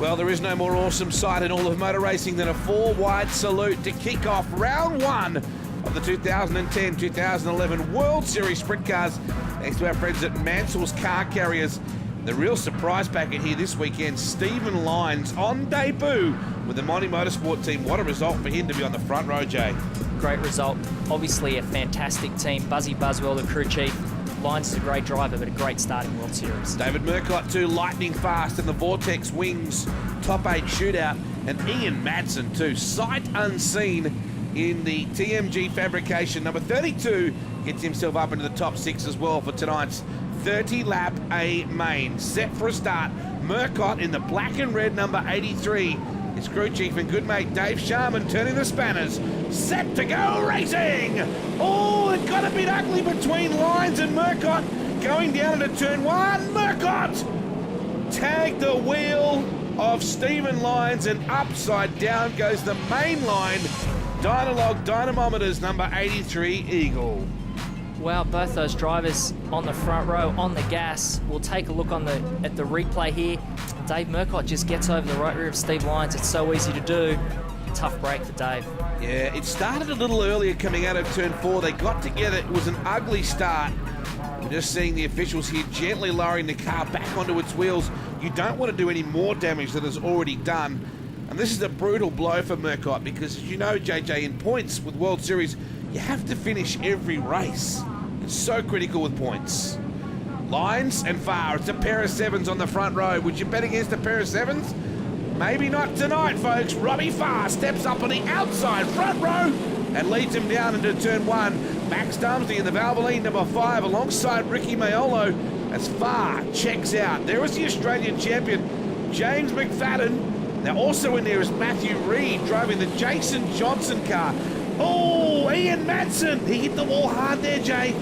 Well, there is no more awesome sight in all of motor racing than a four-wide salute to kick off round one of the 2010-2011 World Series Sprint Cars, thanks to our friends at Mansells Car Carriers. The real surprise packet here this weekend, Stephen Lyons on debut with the Monty Motorsport team. What a result for him to be on the front row, Jay. Great result. Obviously a fantastic team. Buzzy Buswell, the crew chief. Lyons is a great driver, but a great start in World Series. David Murcott too, lightning fast in the Vortex Wings top 8 shootout. And Ian Madsen too, sight unseen in the TMG fabrication. Number 32 gets himself up into the top 6 as well for tonight's 30-lap A main. Set for a start, Murcott in the black and red number 83. His crew chief and good mate Dave Sharman turning the spanners. Set to go racing! Oh, it got a bit ugly between Lyons and Murcott. Going down into turn 1, Murcott tagged the wheel of Stephen Lyons and upside down goes the main line. Dynalog Dynamometers number 83 Eagle. Wow, both those drivers on the front row, on the gas. We'll take a look at the replay here. Dave Murcott just gets over the right rear of Steve Lyons. It's so easy to do. Tough break for Dave. Yeah, it started a little earlier coming out of turn 4. They got together. It was an ugly start. We're just seeing the officials here gently lowering the car back onto its wheels. You don't want to do any more damage than is already done. And this is a brutal blow for Murcott because, as you know, JJ, in points with World Series, you have to finish every race. It's so critical with points. Lyons and Farr. It's a pair of 7s on the front row. Would you bet against a pair of 7s? Maybe not tonight, folks. Robbie Farr steps up on the outside front row and leads him down into turn 1. Max Dumsey in the Valvoline number 5 alongside Ricky Maiolo as Farr checks out. There is the Australian champion, James McFadden. Now also in there is Matthew Reid driving the Jason Johnson car. Oh, Ian Madsen. He hit the wall hard there, Jay.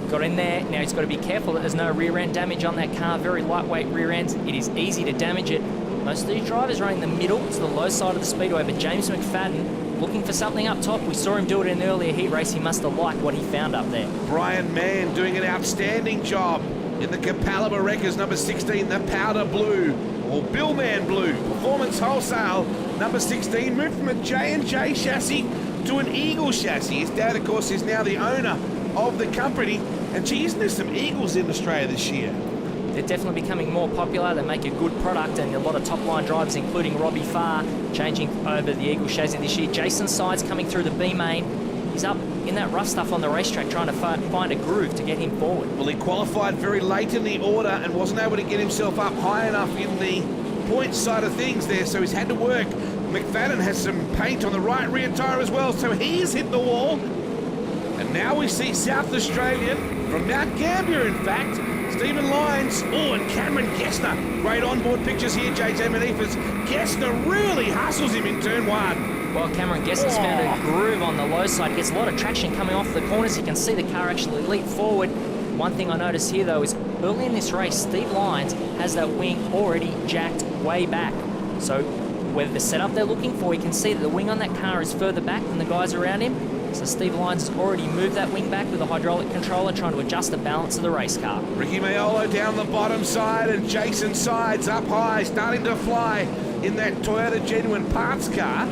Got in there. Now he's got to be careful that there's no rear end damage on that car. Very lightweight rear ends. It is easy to damage it. Most of these drivers running the middle to the low side of the speedway, but James McFadden looking for something up top. We saw him do it in an earlier heat race. He must have liked what he found up there. Brian Mann doing an outstanding job in the Capalaba Wreckers number 16, the powder blue, or Billman blue. Performance Wholesale number 16 moved from a J&J chassis to an Eagle chassis. His dad, of course, is now the owner of the company. And gee, isn't there some Eagles in Australia this year? They're definitely becoming more popular. They make a good product, and a lot of top-line drivers, including Robbie Farr, changing over the Eagle chassis this year. Jason Sides coming through the B main. He's up in that rough stuff on the racetrack trying to find a groove to get him forward. Well, he qualified very late in the order and wasn't able to get himself up high enough in the points side of things there, so he's had to work. McFadden has some paint on the right rear tyre as well, so he's hit the wall. And now we see South Australian from Mount Gambier, in fact, Stephen Lyons. Oh, and Cameron Gessner. Great onboard pictures here, JJ Mineeff, as Gessner really hustles him in turn 1. Well, Cameron Gessner's found a groove on the low side. Gets a lot of traction coming off the corners. You can see the car actually leap forward. One thing I noticed here, though, is early in this race, Steve Lyons has that wing already jacked way back. So whether the setup they're looking for, you can see that the wing on that car is further back than the guys around him. So Steve Lyons has already moved that wing back with a hydraulic controller, trying to adjust the balance of the race car. Ricky Maiolo down the bottom side and Jason Sides up high, starting to fly in that Toyota Genuine Parts car.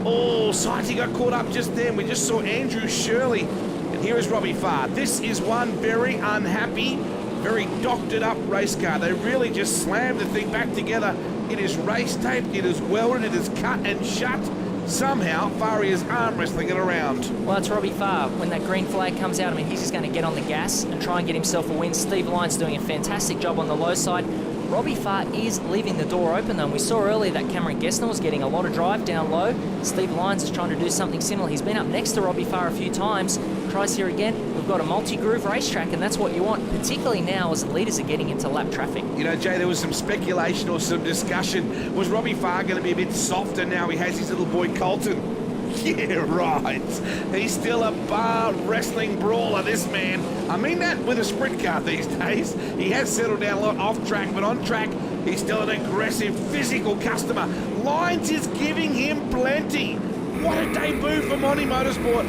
Oh, Sides, he got caught up just then. We just saw Andrew Shirley. And here is Robbie Farr. This is one very unhappy, very doctored up race car. They really just slammed the thing back together. It is race taped, it is welded, it is cut and shut. Somehow, Farr is arm wrestling it around. Well, it's Robbie Farr. When that green flag comes out, I mean, he's just going to get on the gas and try and get himself a win. Steve Lyons doing a fantastic job on the low side. Robbie Farr is leaving the door open, though. And we saw earlier that Cameron Gessner was getting a lot of drive down low. Steve Lyons is trying to do something similar. He's been up next to Robbie Farr a few times. Tries here again. We've got a multi-groove racetrack, and that's what you want, particularly now as the leaders are getting into lap traffic. You know, Jay, there was some speculation or some discussion. Was Robbie Farr going to be a bit softer now he has his little boy Colton? Yeah, right. He's still a bar wrestling brawler, this man. I mean that with a sprint car these days. He has settled down a lot off track, but on track, he's still an aggressive, physical customer. Lyons is giving him plenty. What a debut for Monty Motorsport.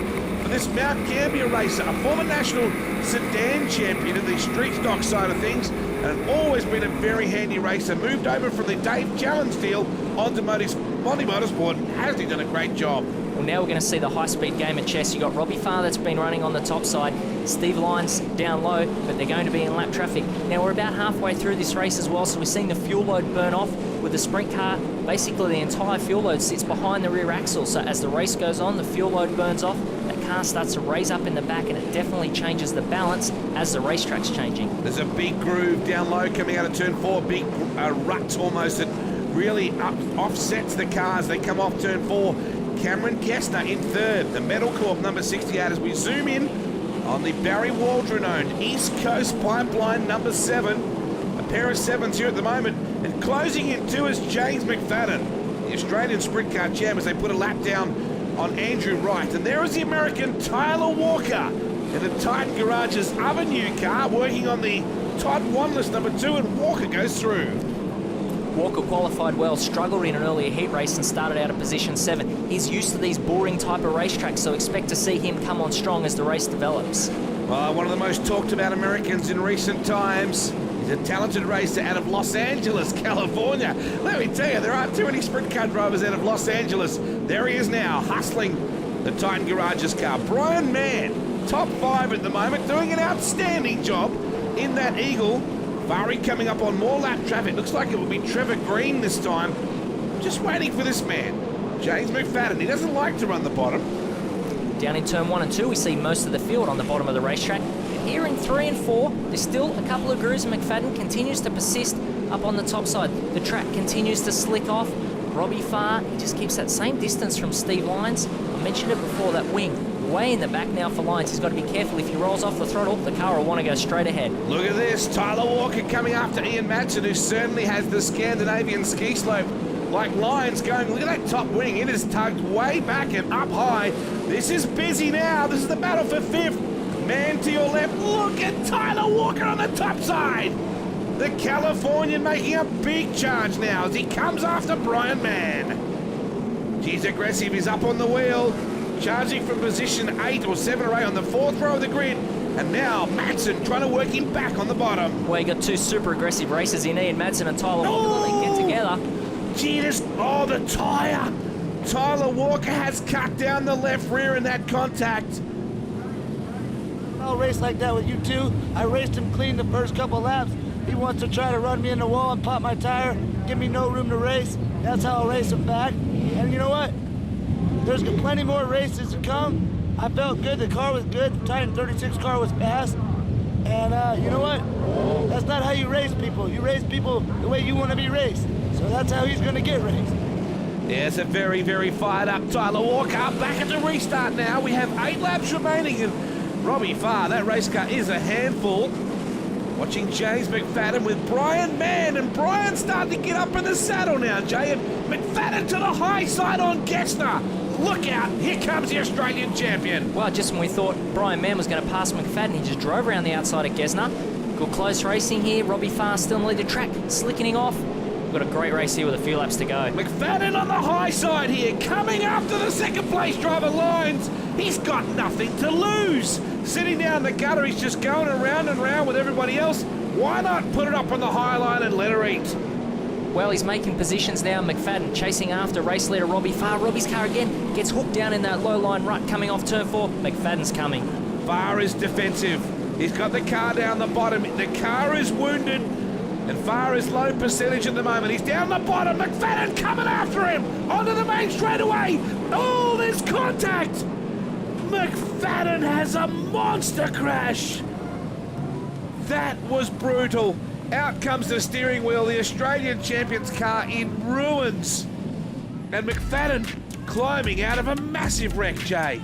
but this Mount Gambier racer, a former national sedan champion in the street stock side of things, and always been a very handy racer, moved over from the Dave Challenge deal onto Monty Motorsport, and hasn't he done a great job? Well, now we're going to see the high-speed game of chess. You've got Robbie Farr that's been running on the top side, Steve Lyons down low, but they're going to be in lap traffic. Now we're about halfway through this race as well, so we're seeing the fuel load burn off with the sprint car. Basically, the entire fuel load sits behind the rear axle, so as the race goes on, the fuel load burns off, that car starts to raise up in the back, and it definitely changes the balance as the racetrack's changing. There's a big groove down low coming out of turn 4, big rut almost that really offsets the cars. They come off turn 4. Cameron Kestner in third, the Metal Corp number 68 as we zoom in on the Barry Waldron-owned East Coast Pipeline number 7. A pair of 7s here at the moment, and closing in 2 is James McFadden, the Australian Sprint Car champ, as they put a lap down on Andrew Wright. And there is the American Tyler Walker in the Titan Garage's other new car, working on the Todd Wanless number 2, and Walker goes through. Walker qualified well, struggled in an earlier heat race and started out at position 7. He's used to these boring type of racetracks, so expect to see him come on strong as the race develops. One of the most talked about Americans in recent times. He's a talented racer out of Los Angeles, California. Let me tell you, there aren't too many sprint car drivers out of Los Angeles. There he is now, hustling the Titan Garage's car. Brian Mann, top 5 at the moment, doing an outstanding job in that Eagle. Farry coming up on more lap traffic. Looks like it will be Trevor Green this time. Just waiting for this man, James McFadden. He doesn't like to run the bottom. Down in turn 1 and 2, we see most of the field on the bottom of the racetrack. And here in 3 and 4, there's still a couple of grooves, and McFadden continues to persist up on the top side. The track continues to slick off. Robbie Farr, he just keeps that same distance from Steve Lyons. I mentioned it before, that wing way in the back now for Lyons. He's got to be careful. If he rolls off the throttle, the car will want to go straight ahead. Look at this, Tyler Walker coming after Ian Madsen, who certainly has the Scandinavian ski slope like Lyons going. Look at that top wing. It is tugged way back and up high. This is busy now. This is the battle for 5th. Man to your left. Look at Tyler Walker on the top side. The Californian making a big charge now as he comes after Brian Mann. He's aggressive. He's up on the wheel. Charging from position 8 or 7 or 8 on the 4th row of the grid. And now Madsen trying to work him back on the bottom. Well, you got 2 super aggressive racers in Ian Madsen and Tyler Walker. They get together. Jesus, the tyre. Tyler Walker has cut down the left rear in that contact. I'll race like that with you two. I raced him clean the first couple laps. He wants to try to run me in the wall and pop my tire, give me no room to race. That's how I'll race him back. And you know what? There's plenty more races to come. I felt good. The car was good. The Titan 36 car was fast. And you know what? That's not how you race people. You race people the way you want to be raced. So that's how he's going to get raced. There's a very, very fired up Tyler Walker. Back at the restart now. We have 8 laps remaining. And Robbie Farr, that race car is a handful. Watching James McFadden with Brian Mann, and Brian starting to get up in the saddle now, Jay. And McFadden to the high side on Gessner. Look out, here comes the Australian champion. Well, just when we thought Brian Mann was going to pass McFadden, he just drove around the outside of Gessner. Good close racing here. Robbie Farr still in the lead of the track, slickening off. We've got a great race here with a few laps to go. McFadden on the high side here, coming after the second place driver Lyons. He's got nothing to lose. Sitting down in the gutter, he's just going around and around with everybody else. Why not put it up on the high line and let her eat? Well, he's making positions now. McFadden chasing after race leader Robbie Farr. Robbie's car again gets hooked down in that low line rut coming off turn 4. McFadden's coming. Farr is defensive. He's got the car down the bottom. The car is wounded. And Farr is low percentage at the moment. He's down the bottom. McFadden coming after him. Onto the main straightaway. Oh, there's contact. McFadden has a monster crash. That was brutal. Out comes the steering wheel. The Australian champion's car in ruins. And McFadden climbing out of a massive wreck, Jay.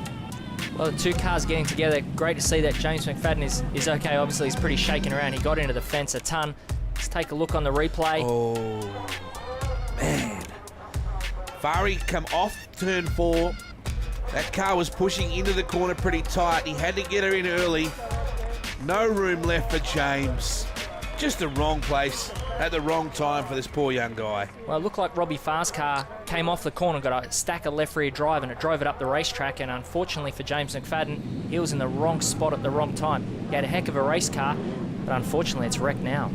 Well, the 2 cars getting together. Great to see that James McFadden is okay. Obviously, he's pretty shaken around. He got into the fence a ton. Let's take a look on the replay. Oh, man. Farry come off turn 4. That car was pushing into the corner pretty tight. He had to get her in early. No room left for James. Just the wrong place at the wrong time for this poor young guy. Well, it looked like Robbie Farr's car came off the corner, got a stack of left rear drive, and it drove it up the racetrack. And unfortunately for James McFadden, he was in the wrong spot at the wrong time. He had a heck of a race car, but unfortunately it's wrecked now.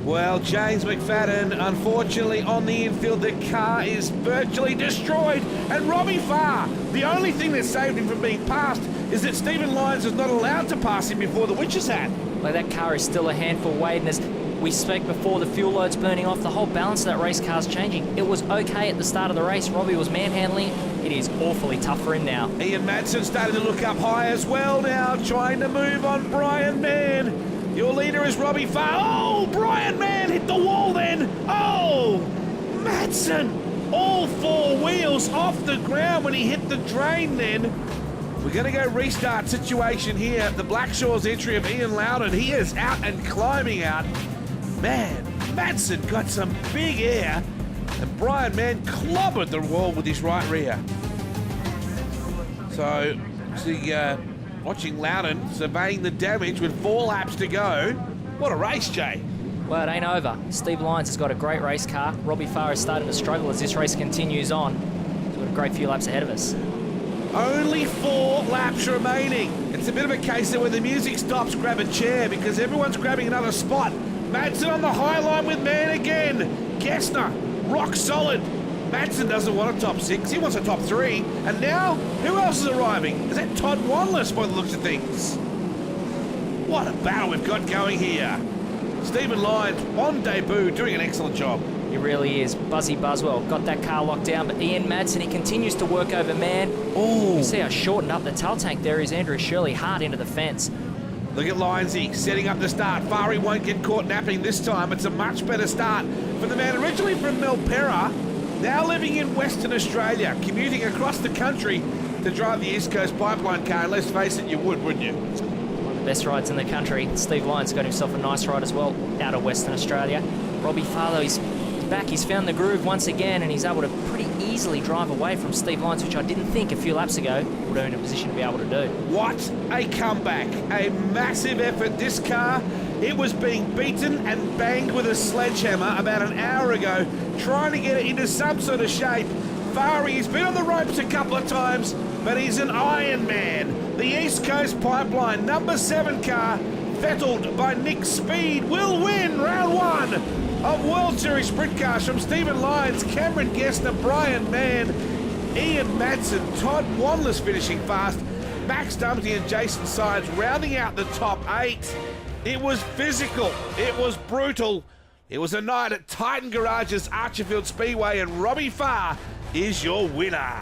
Well, James McFadden, unfortunately, on the infield, the car is virtually destroyed. And Robbie Farr, the only thing that saved him from being passed is that Stephen Lyons is not allowed to pass him before the witches hat. Well, that car is still a handful, Wade, and as we spoke before, the fuel load's burning off, the whole balance of that race car's changing. It was okay at the start of the race. Robbie was manhandling. It is awfully tough for him now. Ian Madsen starting to look up high as well now, trying to move on Brian Mann. Your leader is Robbie Farr. Oh, Brian Mann hit the wall then. Oh, Madsen, all four wheels off the ground when he hit the drain then. We're going to go restart situation here. The Blackshaw's entry of Ian Loudon. He is out and climbing out. Man, Madsen got some big air, and Brian Mann clobbered the wall with his right rear. So, see, watching Loudon surveying the damage with 4 laps to go. What a race, Jay. Well, it ain't over. Steve Lyons has got a great race car. Robbie Farr is starting to struggle as this race continues on. He's got a great few laps ahead of us. Only 4 laps remaining. It's a bit of a case of when the music stops, grab a chair, because everyone's grabbing another spot. Madsen on the high line with Mann again. Gessner, rock solid. Madsen doesn't want a top 6, he wants a top 3. And now, who else is arriving? Is that Todd Wanless by the looks of things? What a battle we've got going here. Stephen Lyons, on debut, doing an excellent job. He really is. Buzzy Buswell got that car locked down, but Ian Madsen, he continues to work over Mann. Oh, You see how shortened up the tail tank there is. Andrew Shirley hard into the fence. look at Lyonsy setting up the start. Farry won't get caught napping this time. It's a much better start for the man originally from Milperra, now living in Western Australia, commuting across the country to drive the East Coast Pipeline car. And let's face it, you would, wouldn't you? One of the best rides in the country. Steve Lyons got himself a nice ride as well out of Western Australia. Robbie Farr, though, he's back. He's found the groove once again, and he's able to pretty easily drive away from Steve Lyons, which I didn't think a few laps ago would have been in a position to be able to do. What a comeback. A massive effort. This car, it was being beaten and banged with a sledgehammer about an hour ago, trying to get it into some sort of shape. Farry, he's been on the ropes a couple of times, but he's an Iron Man. The East Coast Pipeline number 7 car, fettled by Nick Speed, will win round 1 of World Series Sprint Cars from Stephen Lyons, Cameron Gessner, Brian Mann, Ian Madsen, Todd Wanless finishing fast, Max Dumpty and Jason Sides rounding out the top 8. It was physical, it was brutal, it was a night at Titan Garage's Archerfield Speedway, and Robbie Farr is your winner.